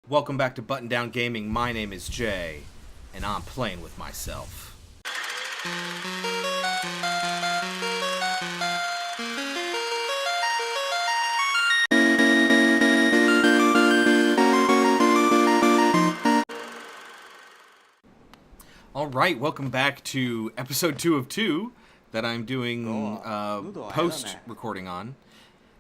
Welcome back to Button Down Gaming. My name is Jay, and I'm playing with myself. Alright, welcome back to episode 2 of 2 that I'm doing post-recording on.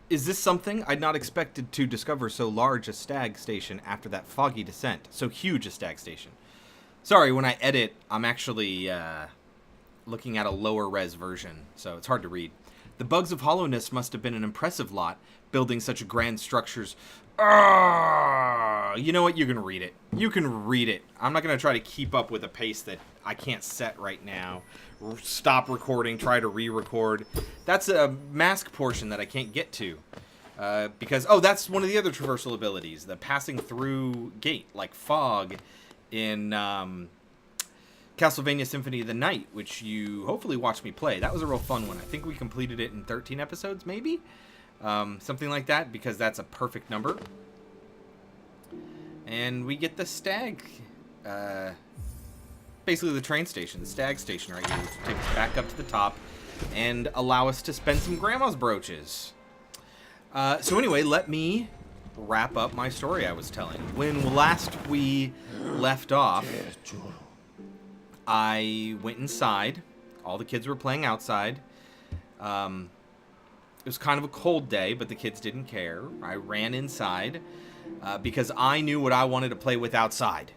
Is this something I'd not expected to discover so large a stag station after that foggy descent? So huge a stag station. Sorry, when I edit, I'm actually looking at a lower res version, so it's hard to read. The bugs of hollowness must have been an impressive lot, building such grand structures. You know what? You can read it. You can read it. I'm not going to try to keep up with a pace that I can't set right now. Stop recording, try to re-record. That's a mask portion that I can't get to. Because, that's one of the other traversal abilities. The passing through gate, like fog in Castlevania Symphony of the Night, which you hopefully watched me play. That was a real fun one. I think we completed it in 13 episodes, maybe? Something like that, because that's a perfect number. And we get the stag, basically the train station, the stag station right here, which will take us back up to the top and allow us to spend some grandma's brooches. So anyway, let me wrap up my story I was telling. When last we left off, I went inside. All the kids were playing outside. It was kind of a cold day, but the kids didn't care. I ran inside because I knew what I wanted to play with outside.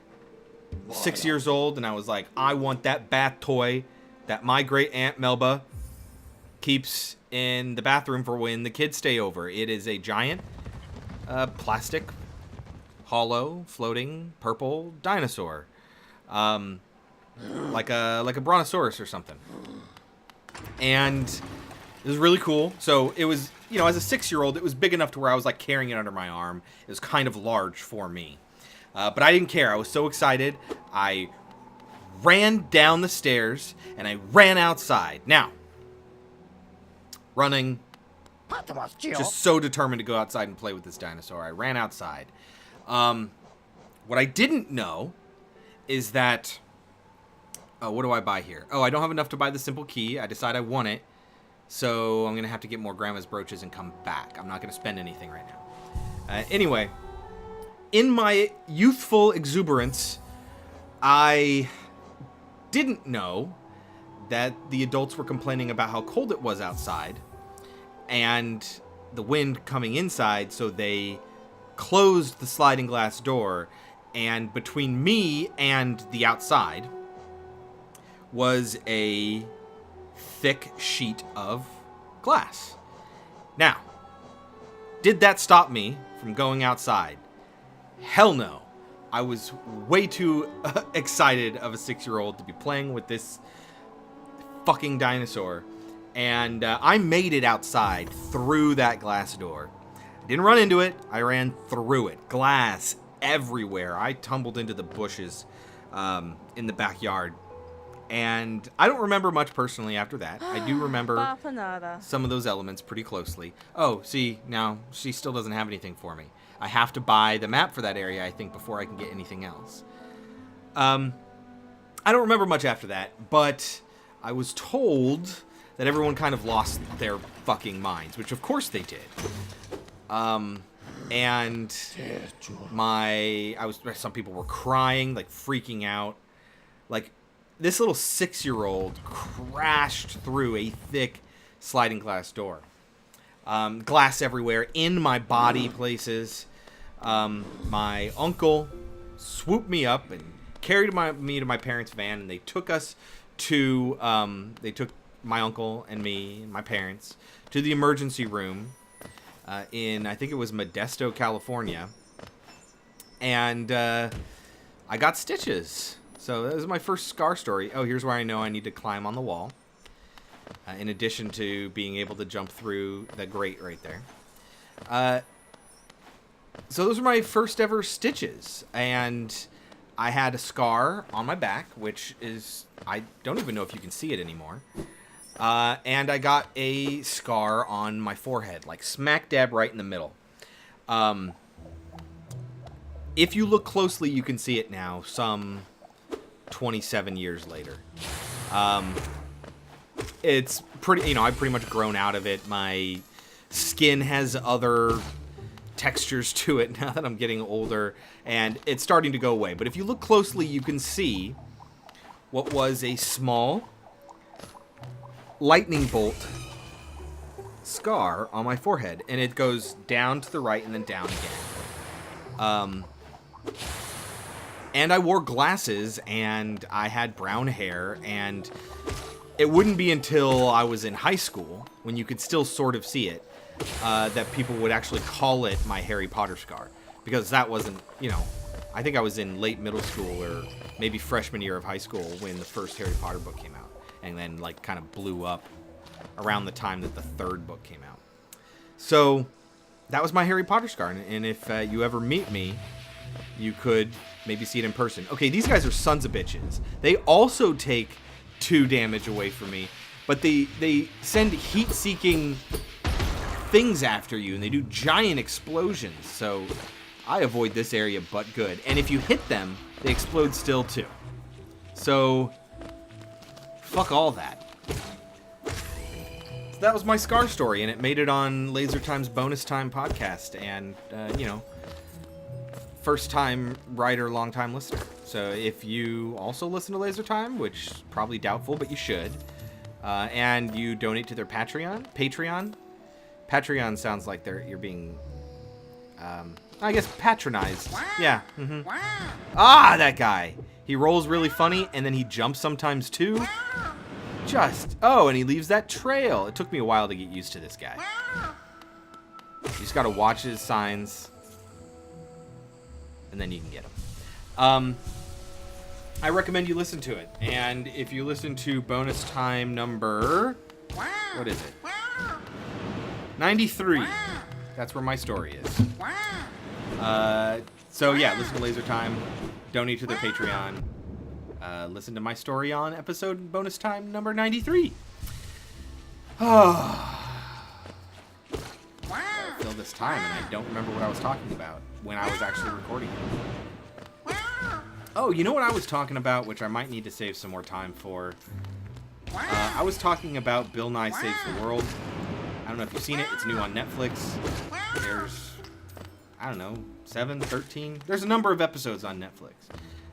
6 years old, and I was like, I want that bath toy that my great aunt Melba keeps in the bathroom for when the kids stay over. It is a giant plastic, hollow, floating, purple dinosaur. Like a brontosaurus or something. And it was really cool. So it was, as a 6-year-old, it was big enough to where I was like carrying it under my arm. It was kind of large for me. But I didn't care. I was so excited. I ran down the stairs and I ran outside. Now, running, just so determined to go outside and play with this dinosaur. I ran outside. What I didn't know is that, what do I buy here? I don't have enough to buy the simple key. I decide I want it. So I'm going to have to get more grandma's brooches and come back. I'm not going to spend anything right now. Anyway, in my youthful exuberance, I didn't know that the adults were complaining about how cold it was outside and the wind coming inside, so they closed the sliding glass door, and between me and the outside was a thick sheet of glass. Now, did that stop me from going outside? Hell no. I was way too excited of a 6-year-old to be playing with this fucking dinosaur. And I made it outside through that glass door. I didn't run into it. I ran through it. Glass everywhere. I tumbled into the bushes in the backyard. And I don't remember much personally after that. I do remember some of those elements pretty closely. Oh, see, now she still doesn't have anything for me. I have to buy the map for that area, I think, before I can get anything else. I don't remember much after that, but I was told that everyone kind of lost their fucking minds, which of course they did. And some people were crying, like freaking out. Like, this little 6-year-old crashed through a thick sliding glass door. Glass everywhere, in my body places. My uncle swooped me up and carried me to my parents' van, and they took us to, they took my uncle and me and my parents to the emergency room in, I think it was Modesto, California. And I got stitches. So that was my first scar story. Oh, here's where I know I need to climb on the wall. In addition to being able to jump through the grate right there. So those were my first ever stitches. And I had a scar on my back, which is, I don't even know if you can see it anymore. And I got a scar on my forehead, like smack dab right in the middle. If you look closely, you can see it now, some 27 years later. It's pretty, I've pretty much grown out of it. My skin has other textures to it now that I'm getting older, and it's starting to go away. But if you look closely, you can see what was a small lightning bolt scar on my forehead, and it goes down to the right and then down again. And I wore glasses, and I had brown hair, and it wouldn't be until I was in high school, when you could still sort of see it, that people would actually call it my Harry Potter scar. Because that wasn't, I think I was in late middle school or maybe freshman year of high school when the first Harry Potter book came out. And then, kind of blew up around the time that the third book came out. So, that was my Harry Potter scar. And if you ever meet me, you could maybe see it in person. Okay, these guys are sons of bitches. They also take 2 damage away from me, but they send heat-seeking things after you, and they do giant explosions. So I avoid this area but good. And if you hit them, they explode still too. So fuck all that. So that was my scar story, and it made it on Laser Time's Bonus Time podcast. And first time writer, long time listener. So if you also listen to Laser Time, which is probably doubtful, but you should, and you donate to their Patreon sounds like you're being, I guess, patronized. Yeah. Mm-hmm. Ah, that guy. He rolls really funny, and then he jumps sometimes too. And he leaves that trail. It took me a while to get used to this guy. You just gotta watch his signs, and then you can get him. I recommend you listen to it. And if you listen to Bonus Time number... What is it? 93. That's where my story is. So yeah, listen to Laser Time. Donate to their Patreon. Listen to my story on episode Bonus Time number 93. I feel this time, and I don't remember what I was talking about when I was actually recording it. Oh, you know what I was talking about, which I might need to save some more time for? I was talking about Bill Nye Saves the World. I don't know if you've seen it. It's new on Netflix. There's, 7, 13. There's a number of episodes on Netflix.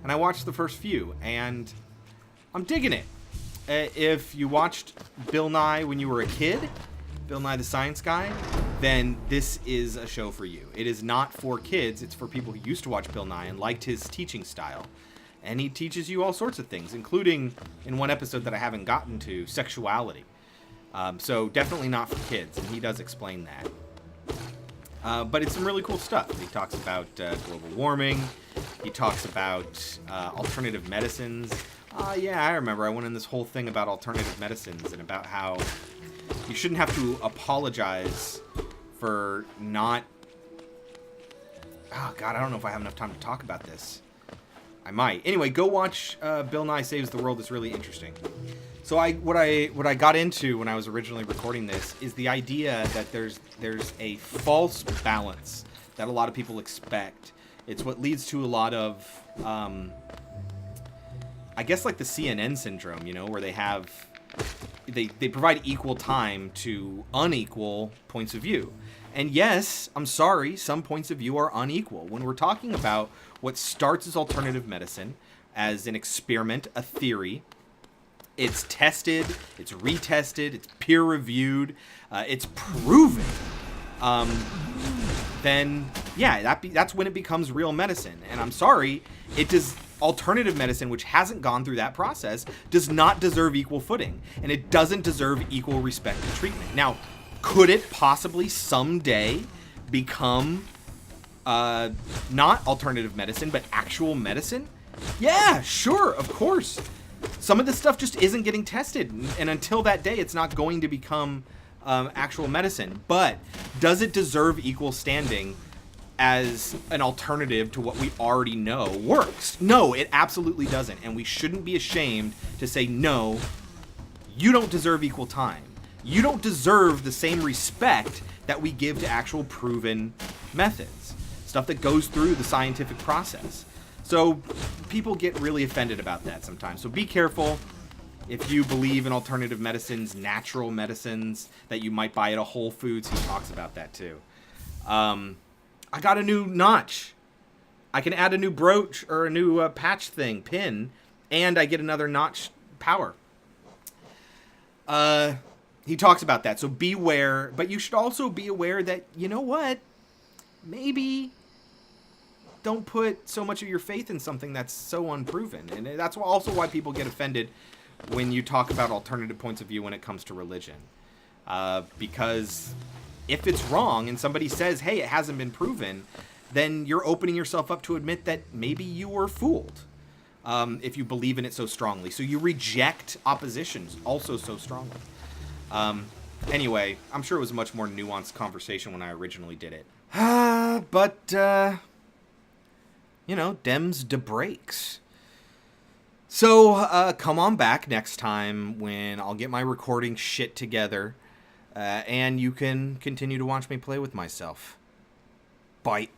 And I watched the first few, and I'm digging it. If you watched Bill Nye when you were a kid, Bill Nye the Science Guy, then this is a show for you. It is not for kids. It's for people who used to watch Bill Nye and liked his teaching style. And he teaches you all sorts of things, including, in one episode that I haven't gotten to, sexuality. So definitely not for kids, and he does explain that. But it's some really cool stuff. He talks about global warming. He talks about alternative medicines. Yeah, I remember. I went in this whole thing about alternative medicines and about how you shouldn't have to apologize for not... Oh, God, I don't know if I have enough time to talk about this. I might. Anyway, go watch Bill Nye Saves the World. It's really interesting. So what I got into when I was originally recording this is the idea that there's a false balance that a lot of people expect. It's what leads to a lot of, I guess, like the CNN syndrome, where they provide equal time to unequal points of view. And yes, I'm sorry, some points of view are unequal. When we're talking about what starts as alternative medicine, as an experiment, a theory, it's tested, it's retested, it's peer-reviewed, it's proven, then, yeah, that's when it becomes real medicine. And I'm sorry, alternative medicine, which hasn't gone through that process, does not deserve equal footing, and it doesn't deserve equal respect and treatment. Now, could it possibly someday become not alternative medicine, but actual medicine? Yeah, sure, of course. Some of this stuff just isn't getting tested, and until that day, it's not going to become actual medicine. But does it deserve equal standing as an alternative to what we already know works? No, it absolutely doesn't, and we shouldn't be ashamed to say, no, you don't deserve equal time. You don't deserve the same respect that we give to actual proven methods. stuff that goes through the scientific process. So people get really offended about that sometimes. So be careful if you believe in alternative medicines, natural medicines that you might buy at a Whole Foods. He talks about that too. I got a new notch. I can add a new brooch or a new patch thing, pin, and I get another notch power. He talks about that. So beware, but you should also be aware that, you know what? Maybe don't put so much of your faith in something that's so unproven. And that's also why people get offended when you talk about alternative points of view when it comes to religion. Because if it's wrong and somebody says, hey, it hasn't been proven, then you're opening yourself up to admit that maybe you were fooled if you believe in it so strongly. So you reject oppositions also so strongly. Anyway, I'm sure it was a much more nuanced conversation when I originally did it. But, you know, Dems de breaks. So, come on back next time when I'll get my recording shit together, and you can continue to watch me play with myself. Bye.